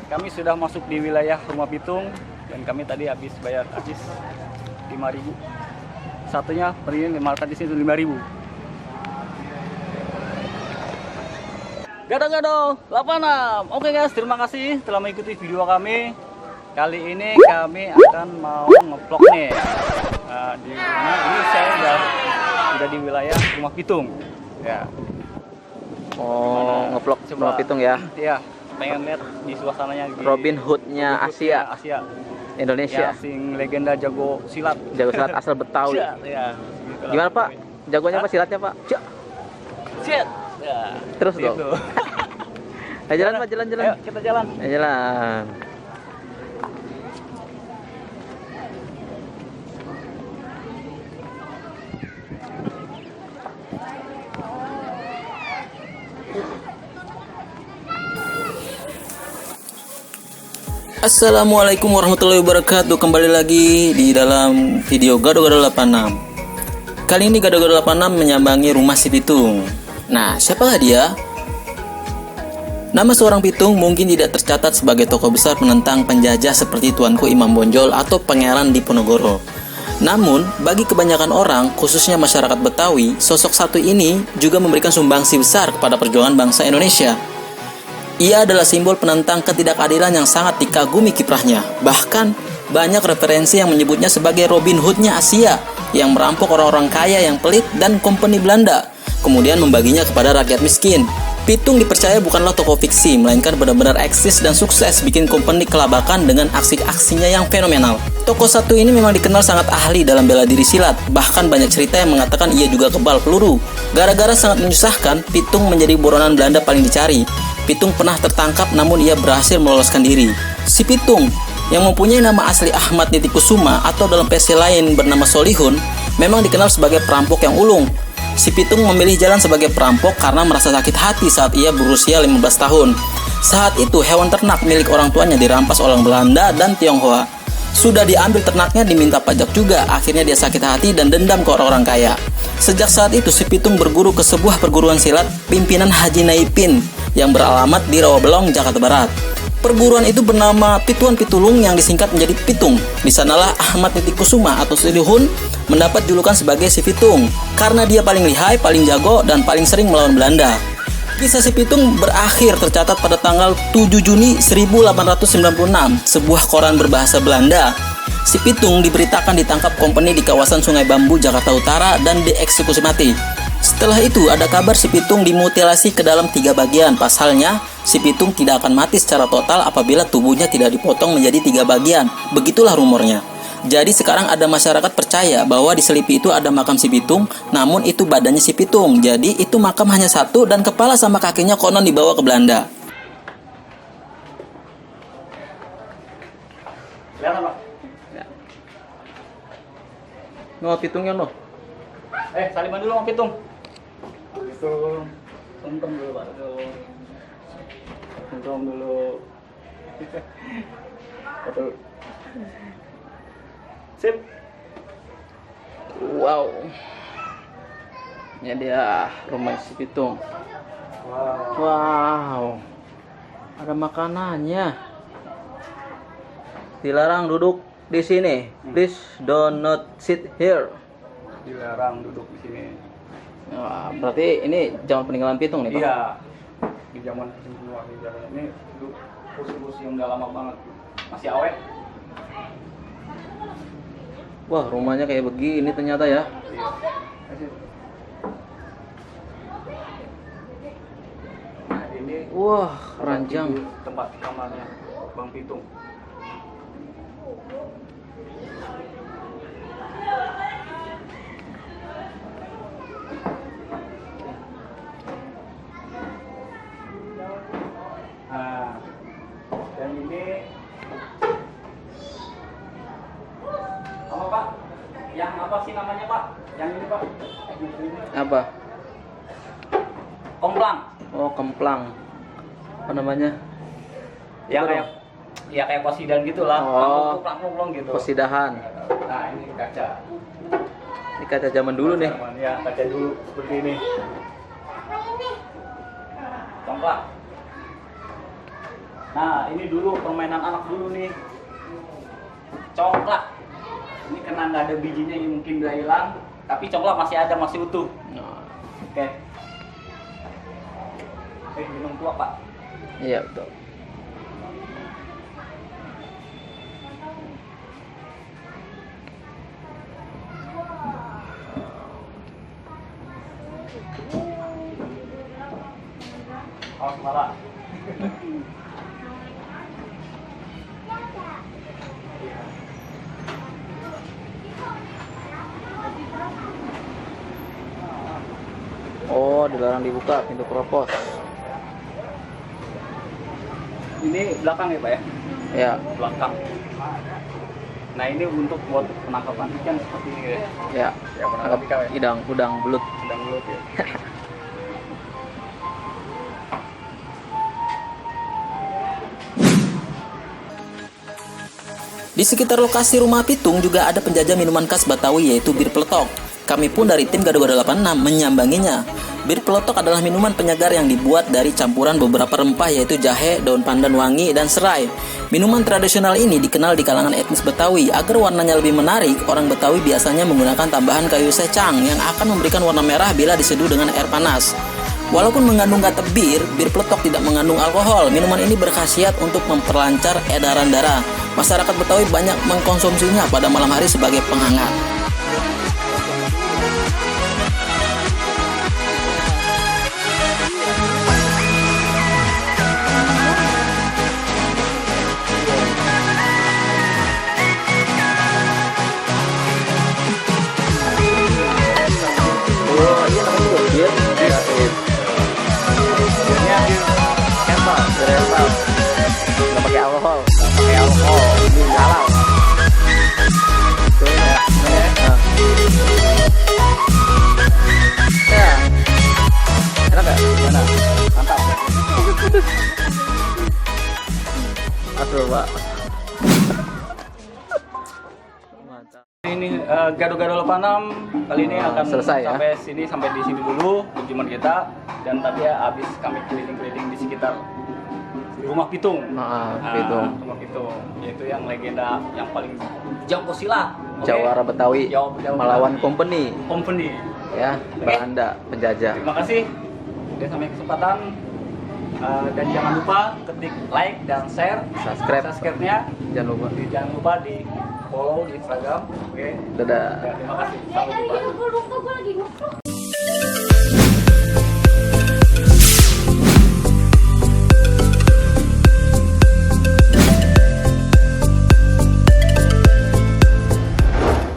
kami sudah masuk di wilayah Rumah Pitung dan kami tadi habis bayar 5.000. Satunya per ini tadi sini 5.000. Gado-gado 86. Oke guys, terima kasih telah mengikuti video kami. Kali ini kami akan mau ngevlog nih. Di mana ini saya sudah di wilayah Rumah Pitung. Ya. Oh, ngevlog Rumah Pitung ya? Iya, pengen lihat di suasananya. Robin Hood-nya Asia. Indonesia. Ya, sing legenda jago silat. Jago silat asal Betawi. Ya, gitu. Gimana Pak? Jagonya apa silatnya Pak? Siat. Ya. Terus dong. Gitu. Ayo jalan Pak, jalan-jalan. Ayo kita jalan. Ayo jalan. Assalamualaikum warahmatullahi wabarakatuh. Kembali lagi di dalam video Gado-Gado 86. Kali ini Gado-Gado 86 menyambangi rumah si Pitung. Nah, siapakah dia? Nama seorang Pitung mungkin tidak tercatat sebagai tokoh besar penentang penjajah seperti Tuanku Imam Bonjol atau Pangeran Diponegoro. Namun, bagi kebanyakan orang, khususnya masyarakat Betawi, sosok satu ini juga memberikan sumbangsi besar kepada perjuangan bangsa Indonesia. Ia adalah simbol penentang ketidakadilan yang sangat dikagumi kiprahnya. Bahkan, banyak referensi yang menyebutnya sebagai Robin Hood-nya Asia, yang merampok orang-orang kaya yang pelit dan kompeni Belanda, kemudian membaginya kepada rakyat miskin. Pitung dipercaya bukanlah tokoh fiksi, melainkan benar-benar eksis dan sukses bikin kompeni kelabakan dengan aksi-aksinya yang fenomenal. Tokoh satu ini memang dikenal sangat ahli dalam bela diri silat, bahkan banyak cerita yang mengatakan ia juga kebal peluru. Gara-gara sangat menyusahkan, Pitung menjadi buronan Belanda paling dicari. Pitung pernah tertangkap namun ia berhasil meloloskan diri. Si Pitung, yang mempunyai nama asli Ahmad Nitikusuma atau dalam versi lain bernama Solihun, memang dikenal sebagai perampok yang ulung. Si Pitung memilih jalan sebagai perampok karena merasa sakit hati saat ia berusia 15 tahun. Saat itu hewan ternak milik orang tuanya dirampas oleh Belanda dan Tionghoa. Sudah diambil ternaknya diminta pajak juga, akhirnya dia sakit hati dan dendam ke orang-orang kaya. Sejak saat itu si Pitung berguru ke sebuah perguruan silat pimpinan Haji Naipin yang beralamat di Rawabelong, Jakarta Barat. Perguruan itu bernama Pituan Pitulung yang disingkat menjadi Pitung. Di sanalah Ahmad Nitikusuma atau Solihun mendapat julukan sebagai si Pitung karena dia paling lihai, paling jago, dan paling sering melawan Belanda. Kisah si Pitung berakhir tercatat pada tanggal 7 Juni 1896, sebuah koran berbahasa Belanda. Si Pitung diberitakan ditangkap kompeni di kawasan Sungai Bambu, Jakarta Utara dan dieksekusi mati. Setelah itu ada kabar si Pitung dimutilasi ke dalam 3 bagian. Pasalnya, si Pitung tidak akan mati secara total apabila tubuhnya tidak dipotong menjadi 3 bagian. Begitulah rumornya. Jadi sekarang ada masyarakat percaya bahwa di Selipi itu ada makam si Pitung, namun itu badannya si Pitung. Jadi itu makam hanya satu dan kepala sama kakinya konon dibawa ke Belanda. Lihat Pak. No, Pitungnya no. Saliman dulu sama Pitung. Pitung. Sungkem dulu Pak. Sungkem dulu. Betul. Sip. Wow. Ini dia rumah si Pitung. Wow. Ada makanannya. Dilarang duduk di sini. Please do not sit here. Dilarang duduk di sini. Wah, berarti ini zaman peninggalan Pitung nih, Pak? Iya. Di zaman ini kursi-kursi yang udah lama banget. Masih awet. Wah, rumahnya kayak begini ternyata ya. Nah, ini Wah, ranjang. tempat kamarnya Bang Pitung. Nah, dan ini apa Pak? Yang apa sih namanya Pak? Yang ini Pak? Apa? Komplang. Oh, kemplang. Apa namanya? Ya kayak kayak kosidan gitulah. Oh. Plong gitu. Kosidahan. Nah, ini kaca. Ini kaca zaman dulu nih. Ya, kaca dulu seperti ini. Tongklak. Nah, ini dulu permainan anak dulu nih. Congklak. Ini karena nggak ada bijinya yang mungkin udah hilang, tapi congklak masih ada, masih utuh. Oke. Minum tua, Pak. Iya betul. Awas malah. Oh, dilarang dibuka pintu keropos. Ini belakang ya, Pak ya? Ya. Belakang. Nah, ini untuk buat penangkapan ikan seperti ini ya. Ya. Ya, penangkap ikan ya. Udang belut. Sedang belut ya. Di sekitar lokasi rumah Pitung juga ada penjajah minuman khas Betawi yaitu bir peletok. Kami pun dari tim Gado-Gado 86 menyambanginya. Bir peletok adalah minuman penyegar yang dibuat dari campuran beberapa rempah yaitu jahe, daun pandan wangi, dan serai. Minuman tradisional ini dikenal di kalangan etnis Betawi. Agar warnanya lebih menarik, orang Betawi biasanya menggunakan tambahan kayu secang yang akan memberikan warna merah bila diseduh dengan air panas. Walaupun mengandung kata bir peletok tidak mengandung alkohol. Minuman ini berkhasiat untuk memperlancar edaran darah. Masyarakat Betawi banyak mengkonsumsinya pada malam hari sebagai penghangat. Birnya bir herbal, nggak pakai alkohol, ini halal. Tuh ya, ya, enak nggak? Gimana? Mantap. Aduh, Pak. Ini Gado-Gado 86 kali ini akan selesai ya? sampai di sini dulu kunjungan kita, dan tadi ya habis kami keliling-keliling di sekitar rumah Pitung. Pitung. Rumah Pitung, yaitu yang legenda yang paling jauh silat. Jawara Betawi melawan company. Ya, Belanda penjajah. Terima kasih. Dan sampai kesempatan. Dan jangan lupa ketik like dan share, subscribe-nya. Jangan lupa di follow di Instagram. Oke. Dadah. Ya, terima kasih. Sampai jumpa.